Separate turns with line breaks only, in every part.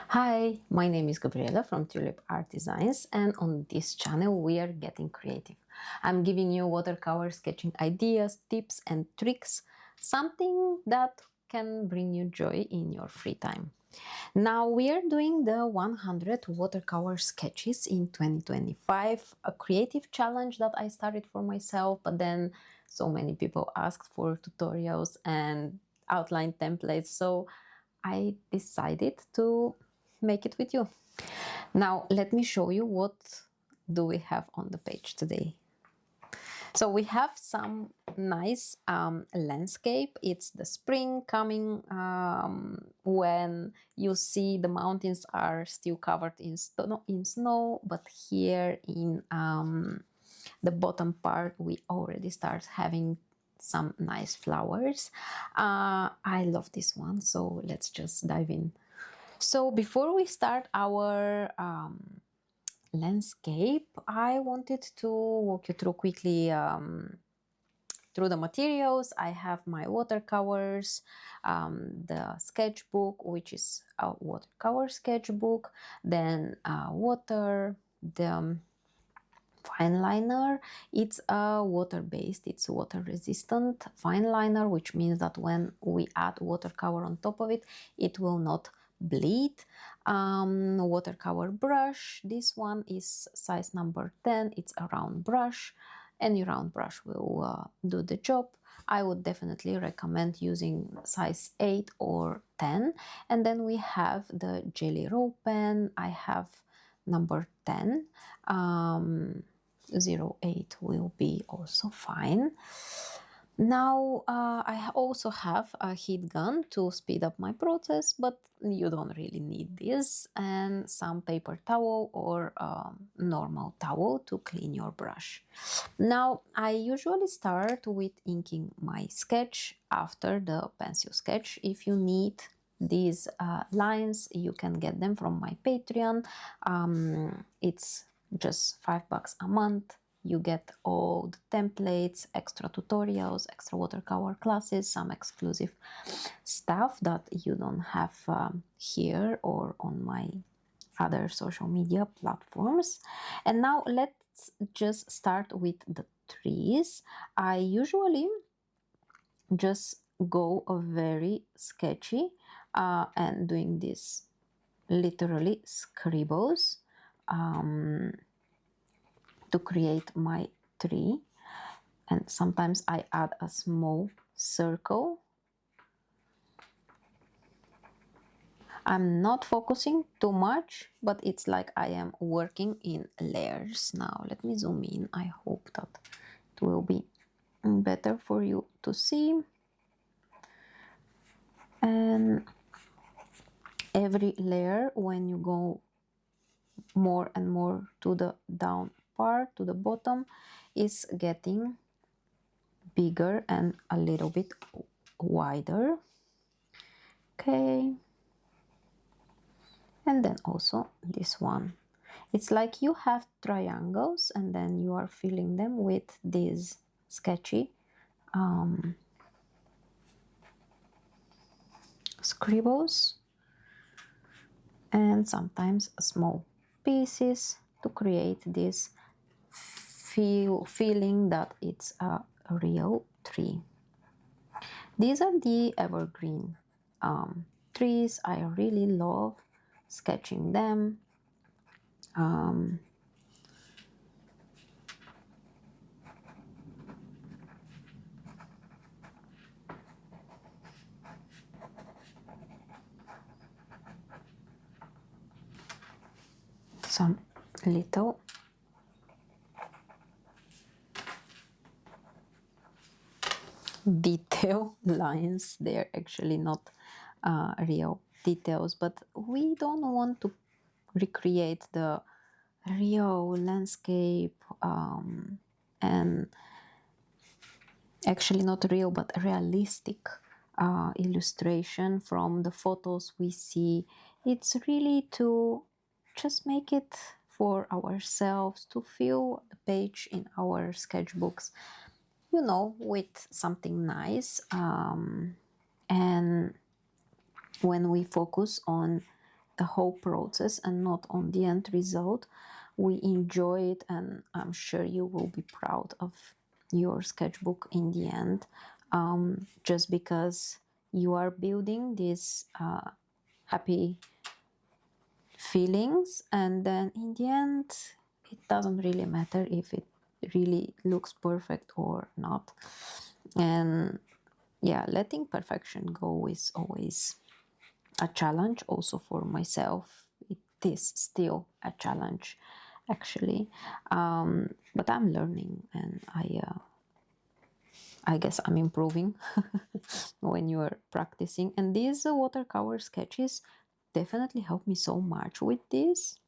Hi, my name is Gabriela from Tulip Art Designs, and on this channel we are getting creative. I'm giving you watercolor sketching ideas, tips and tricks, something that can bring you joy in your free time. Now we are doing the 100 watercolor sketches in 2025, a creative challenge that I started for myself, but then so many people asked for tutorials and outline templates, so I decided to make it with you. Now let me show you what do we have on the page today. So we have some nice landscape. It's the spring coming, when you see the mountains are still covered in snow, but here in the bottom part we already start having some nice flowers. I love this one, so let's just dive in. So before we start our landscape, I wanted to walk you through quickly through the materials. I have my watercolors, the sketchbook, which is a watercolor sketchbook, then water, the fine liner. It's a water-based, it's water resistant fine liner, which means that when we add watercolor on top of it, it will not bleed. Watercolor brush, this one is size number 10. It's a round brush. Any round brush will do the job. I would definitely recommend using size 8 or 10. And then we have the jelly roll pen. I have number 10. 08 will be also fine. Now I also have a heat gun to speed up my process, but you don't really need this, and some paper towel or normal towel to clean your brush. Now I usually start with inking my sketch after the pencil sketch. If you need these lines, you can get them from my Patreon. It's just $5 a month. You get all the templates, extra tutorials, extra watercolor classes, some exclusive stuff that you don't have here or on my other social media platforms. And now let's just start with the trees. I usually just go a very sketchy and doing this literally scribbles to create my tree, and sometimes I add a small circle. I'm not focusing too much, but it's like I am working in layers. Now let me zoom in. I hope that it will be better for you to see. And every layer, when you go more and more to the down part, to the bottom, is getting bigger and a little bit wider. Okay, and then also this one. It's like you have triangles and then you are filling them with these sketchy scribbles and sometimes small pieces to create this feeling that it's a real tree. These are the evergreen trees. I really love sketching them. Some little detail lines. They're actually not real details, but we don't want to recreate the real landscape, and actually not real but realistic illustration from the photos we see. It's really to just make it for ourselves, to fill the page in our sketchbooks, you know, with something nice. And when we focus on the whole process and not on the end result. We enjoy it, and I'm sure you will be proud of your sketchbook in the end, just because you are building these happy feelings, and then in the end it doesn't really matter if it really looks perfect or not. And yeah, letting perfection go is always a challenge, also for myself. It is still a challenge, actually, but I'm learning, and I guess I'm improving when you are practicing. And these watercolor sketches definitely help me so much with this,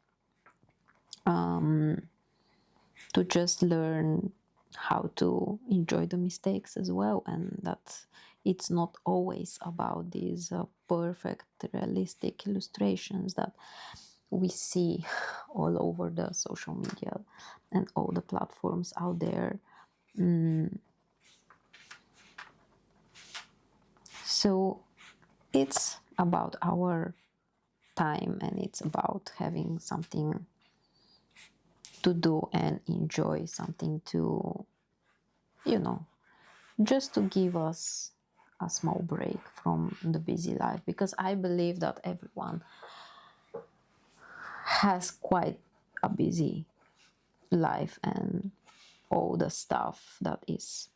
to just learn how to enjoy the mistakes as well, and that it's not always about these perfect realistic illustrations that we see all over the social media and all the platforms out there. So it's about our time, and it's about having something to do and enjoy, something to, you know, just to give us a small break from the busy life, because I believe that everyone has quite a busy life and all the stuff that is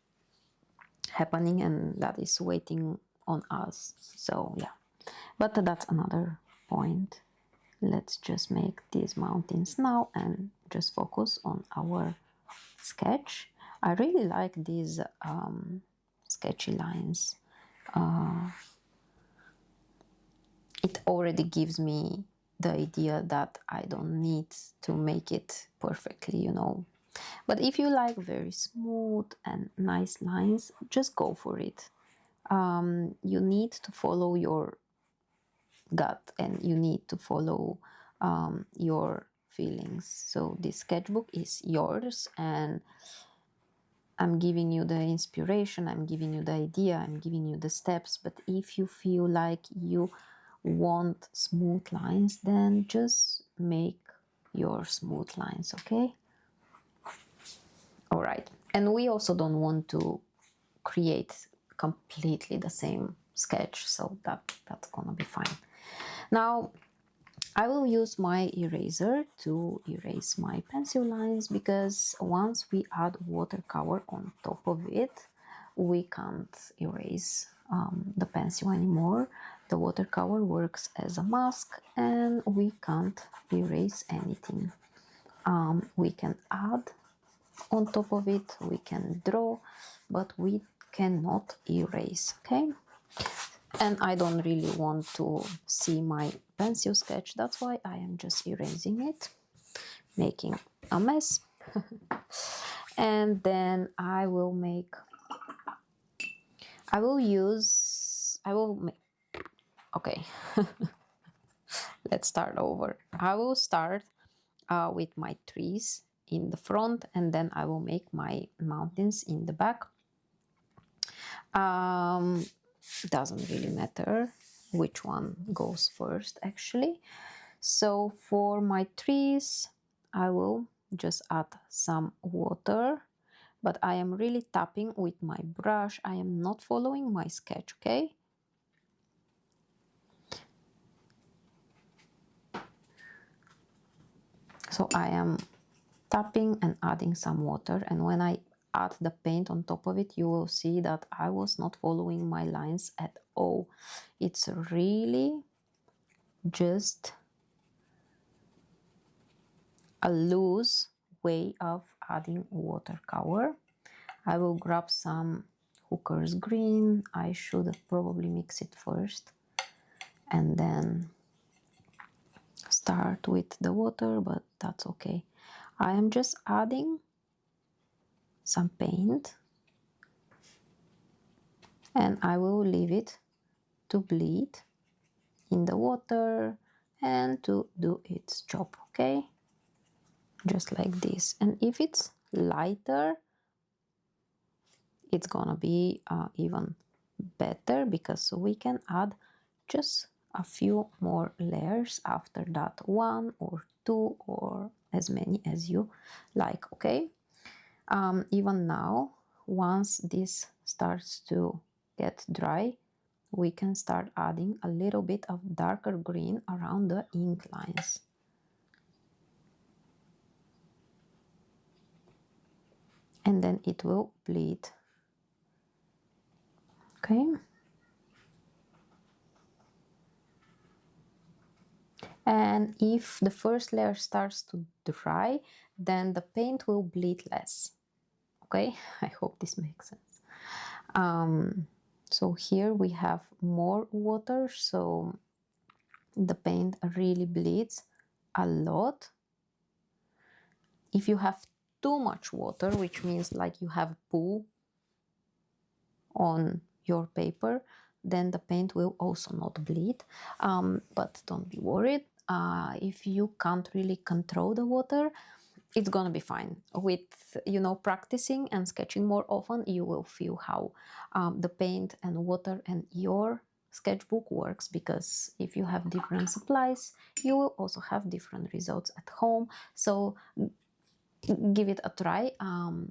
happening and that is waiting on us. So yeah, but that's another point. Let's just make these mountains now and just focus on our sketch. I really like these sketchy lines. It already gives me the idea that I don't need to make it perfectly, you know. But if you like very smooth and nice lines, just go for it. You need to follow your gut, and you need to follow your feelings. So this sketchbook is yours, and I'm giving you the inspiration, I'm giving you the idea, I'm giving you the steps. But if you feel like you want smooth lines, then just make your smooth lines, okay? All right. And we also don't want to create completely the same sketch, so that's gonna be fine. Now I will use my eraser to erase my pencil lines, because once we add watercolor on top of it, we can't erase the pencil anymore. The watercolor works as a mask, and we can't erase anything. We can add on top of it, we can draw, but we cannot erase, okay? And I don't really want to see my pencil sketch, that's why I am just erasing it, making a mess. And then I will make, okay. Let's start over. I will start with my trees in the front, and then I will make my mountains in the back. Doesn't really matter which one goes first, actually. So for my trees, I will just add some water, but I am really tapping with my brush. I am not following my sketch, okay? So I am tapping and adding some water, and when I add the paint on top of it, you will see that I was not following my lines at all. It's really just a loose way of adding watercolor. I will grab some Hooker's green. I should probably mix it first and then start with the water, but that's okay. I am just adding some paint, and I will leave it to bleed in the water and to do its job, okay? Just like this. And if it's lighter, it's gonna be even better, because we can add just a few more layers after that, 1 or 2 or as many as you like. Okay, even now, once this starts to get dry, we can start adding a little bit of darker green around the ink lines. And then it will bleed. Okay. And if the first layer starts to dry, then the paint will bleed less. Okay, I hope this makes sense. So here we have more water, so the paint really bleeds a lot. If you have too much water, which means like you have poo on your paper, then the paint will also not bleed. But don't be worried. If you can't really control the water, it's gonna be fine. With, you know, practicing and sketching more often, you will feel how the paint and water and your sketchbook works, because if you have different supplies, you will also have different results at home. So give it a try,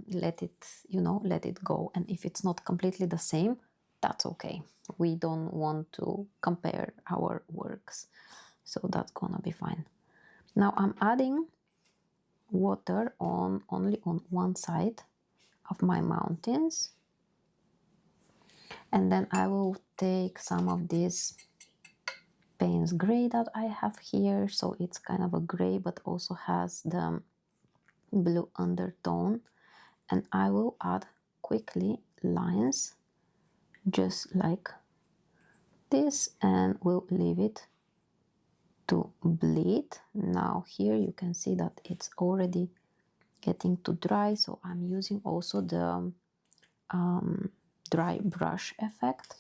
let it, you know, let it go. And if it's not completely the same, that's okay. We don't want to compare our works, so that's gonna be fine. Now I'm adding water on only on one side of my mountains, and then I will take some of this Payne's gray that I have here. So it's kind of a gray but also has the blue undertone, and I will add quickly lines just like this, and we'll leave it to bleed. Now here you can see that it's already getting to dry, so I'm using also the dry brush effect,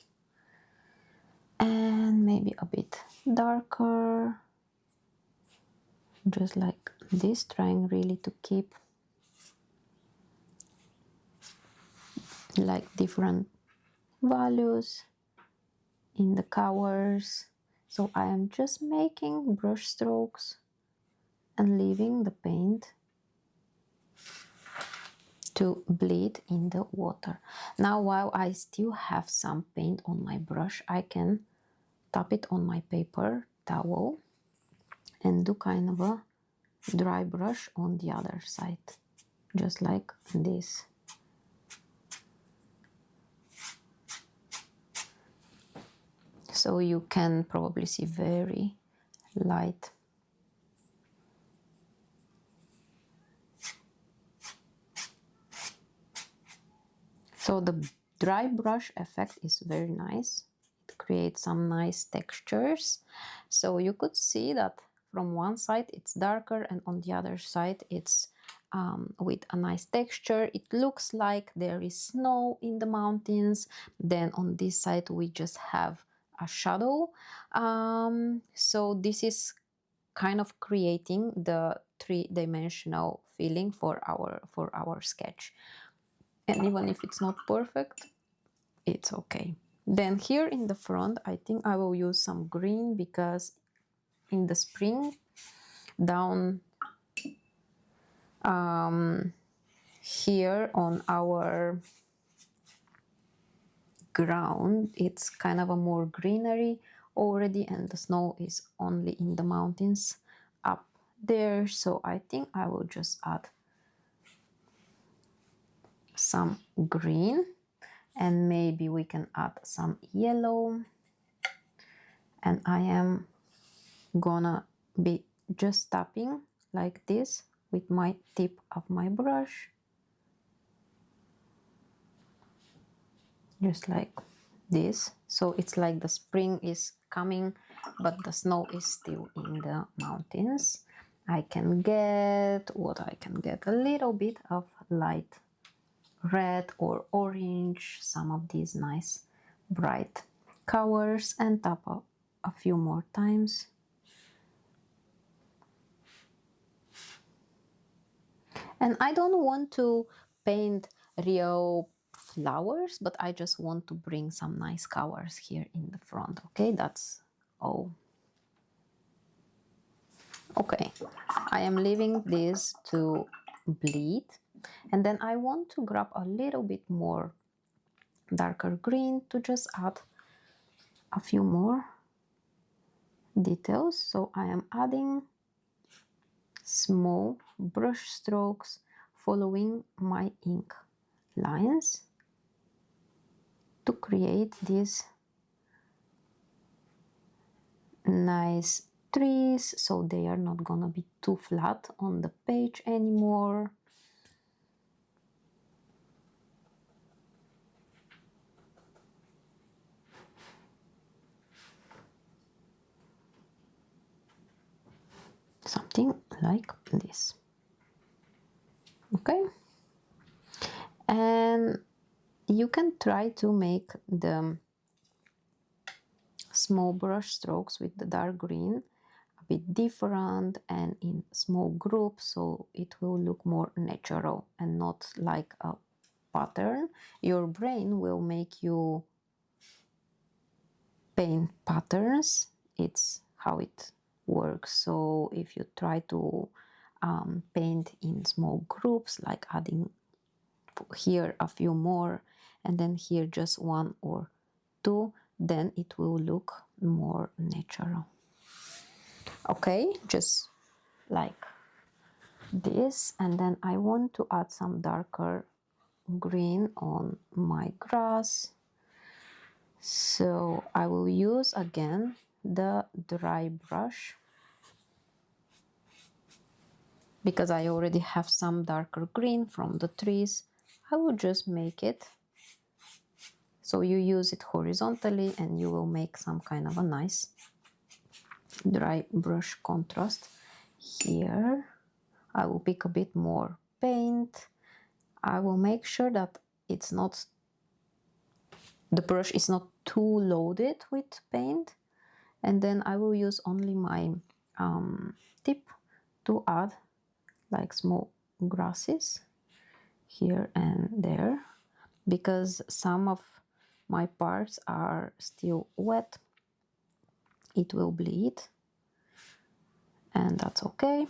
and maybe a bit darker, just like this, trying really to keep like different values in the colors. So I am just making brush strokes and leaving the paint to bleed in the water. Now, while I still have some paint on my brush, I can tap it on my paper towel and do kind of a dry brush on the other side, just like this. So you can probably see very light. So the dry brush effect is very nice. It creates some nice textures. So you could see that from one side it's darker, and on the other side it's with a nice texture. It looks like there is snow in the mountains. Then on this side we just have a shadow. So this is kind of creating the three-dimensional feeling for our sketch. And even if it's not perfect, it's okay. Then here in the front, I think I will use some green, because in the spring down here on our ground, it's kind of a more greenery already, and the snow is only in the mountains up there. So I think I will just add some green, and maybe we can add some yellow. And I am gonna be just tapping like this with my tip of my brush, just like this. So it's like the spring is coming, but the snow is still in the mountains. I can get a little bit of light red or orange, some of these nice bright colors, and tap up a few more times. And I don't want to paint real flowers, but I just want to bring some nice colors here in the front. Okay, that's O. Okay, I am leaving this to bleed, and then I want to grab a little bit more darker green to just add a few more details. So I am adding small brush strokes following my ink lines to create these nice trees, so they are not gonna be too flat on the page anymore. Something like this. Okay, and you can try to make the small brush strokes with the dark green a bit different and in small groups, so it will look more natural and not like a pattern. Your brain will make you paint patterns. It's how it works. So if you try to paint in small groups, like adding here a few more and then here just one or two, then it will look more natural. Okay, just like this. And then I want to add some darker green on my grass, so I will use again the dry brush because I already have some darker green from the trees. I will just make it so you use it horizontally and you will make some kind of a nice dry brush contrast. Here I will pick a bit more paint. I will make sure that it's not, the brush is not too loaded with paint, and then I will use only my tip to add like small grasses here and there, because some of my parts are still wet. It will bleed, and that's okay.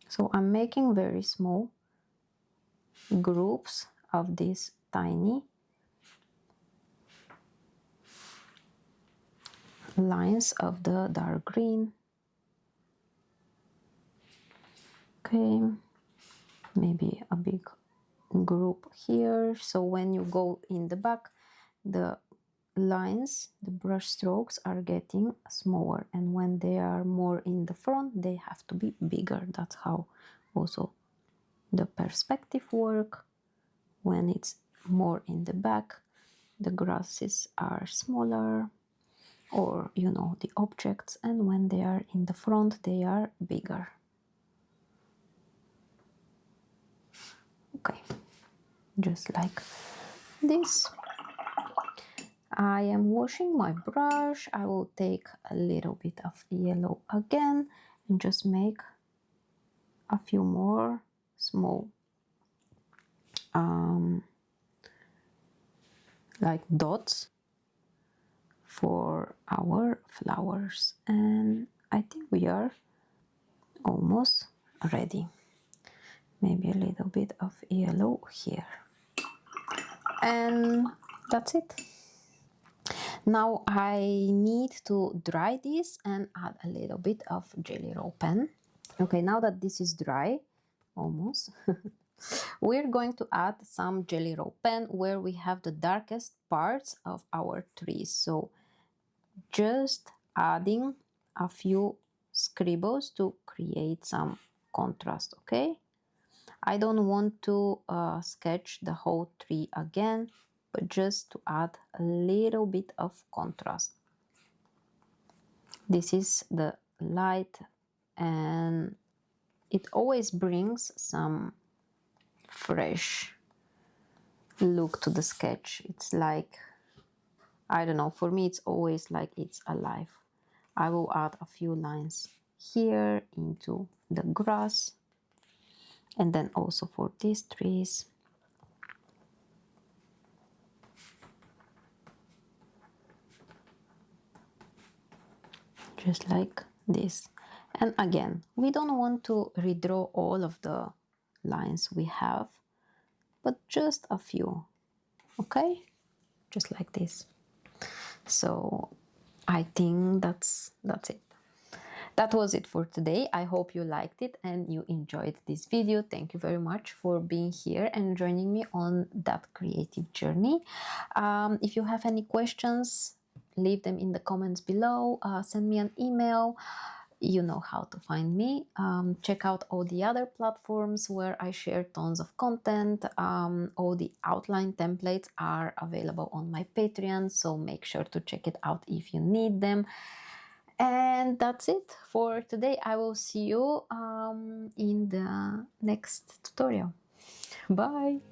So I'm making very small groups of these tiny lines of the dark green. Okay, maybe a big group here. So when you go in the back, the lines, the brush strokes are getting smaller, and when they are more in the front, they have to be bigger. That's how also the perspective work. When it's more in the back, the grasses are smaller, or you know, the objects, and when they are in the front, they are bigger. Okay, just like this. I am washing my brush. I will take a little bit of yellow again and just make a few more small like dots for our flowers, and I think we are almost ready. Maybe a little bit of yellow here, and that's it. Now I need to dry this and add a little bit of Jelly Roll pen. Okay, now that this is dry, almost, we're going to add some Jelly Roll pen where we have the darkest parts of our trees. So just adding a few scribbles to create some contrast, okay? I don't want to sketch the whole tree again, but just to add a little bit of contrast. This is the light, and it always brings some fresh look to the sketch. It's like, I don't know, for me it's always like it's alive. I will add a few lines here into the grass, and then also for these trees. just like this. And again, we don't want to redraw all of the lines we have, but just a few, okay? Just like this. So I think that's it. That was it for today. I hope you liked it and you enjoyed this video. Thank you very much for being here and joining me on that creative journey. If you have any questions, leave them in the comments below. Send me an email. You know how to find me. Check out all the other platforms where I share tons of content. All the outline templates are available on my Patreon, so make sure to check it out if you need them. And that's it for today. I will see you in the next tutorial. Bye!